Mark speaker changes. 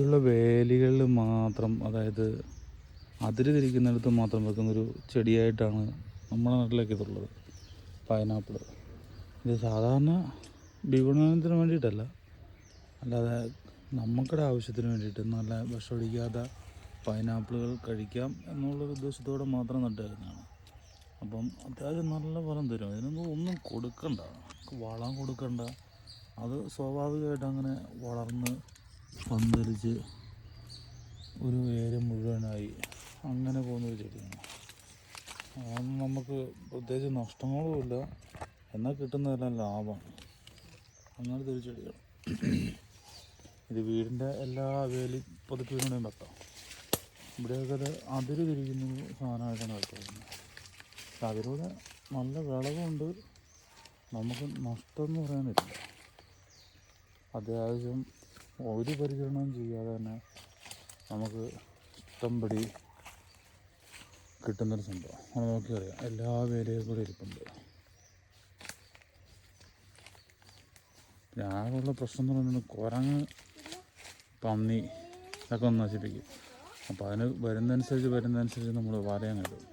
Speaker 1: ഉള്ള വേലികളിൽ മാത്രം, അതായത് അതിര് തിരിക്കുന്നിടത്ത് മാത്രം വെക്കുന്നൊരു ചെടിയായിട്ടാണ് നമ്മുടെ നാട്ടിലേക്ക് ഇതുള്ളത്, പൈനാപ്പിൾ. ഇത് സാധാരണ വിപണനത്തിന് വേണ്ടിയിട്ടല്ല, അല്ലാതെ നമുക്കുടെ ആവശ്യത്തിന് വേണ്ടിയിട്ട് നല്ല വിഷമടിക്കാത്ത പൈനാപ്പിളുകൾ കഴിക്കാം എന്നുള്ളൊരു ഉദ്ദേശത്തോടെ മാത്രം നട്ടുവെക്കുന്നതാണ്. അപ്പം അത്യാവശ്യം നല്ല ഫലം തരും. ഇതിനൊന്നും ഒന്നും കൊടുക്കണ്ട, വളം കൊടുക്കണ്ട. അത് സ്വാഭാവികമായിട്ട് അങ്ങനെ വളർന്ന് പന്തലിച്ച് ഒരു ഏരിയ മുഴുവനായി അങ്ങനെ പോകുന്നൊരു ചെടിയാണ്. അതൊന്നും നമുക്ക് പ്രത്യേകിച്ച് നഷ്ടങ്ങളുമില്ല, എന്നാൽ കിട്ടുന്നതെല്ലാം ലാഭമാണ്. അങ്ങനത്തെ ഒരു ചെടികൾ. ഇത് വീടിൻ്റെ എല്ലാ വേലി പതുക്കിലൂടെയും വെക്കാം. ഇവിടെയൊക്കെ അത് അതിര് തിരിക്കുന്ന സാധനമായിട്ടാണ് വെക്കുന്നത്. പക്ഷെ അതിലൂടെ നല്ല വിളവുണ്ട്, നമുക്ക് നഷ്ടമെന്ന് പറയാനില്ല. അത്യാവശ്യം ഒരു പരിചരണവും ചെയ്യാതെ തന്നെ നമുക്ക് ഇഷ്ടംപടി കിട്ടുന്നൊരു സംഭവം. അത് നോക്കിയറിയാം, എല്ലാ വേലയും കൂടെ ഇരിപ്പുണ്ട്. ആകെയുള്ള പ്രശ്നം എന്ന് പറയുന്നത് കുരങ്ങ്, പന്നി ഇതൊക്കെ ഒന്ന് നശിപ്പിക്കും. അപ്പോൾ അതിന് വരുന്നതനുസരിച്ച് നമ്മൾ വലയം കിട്ടും.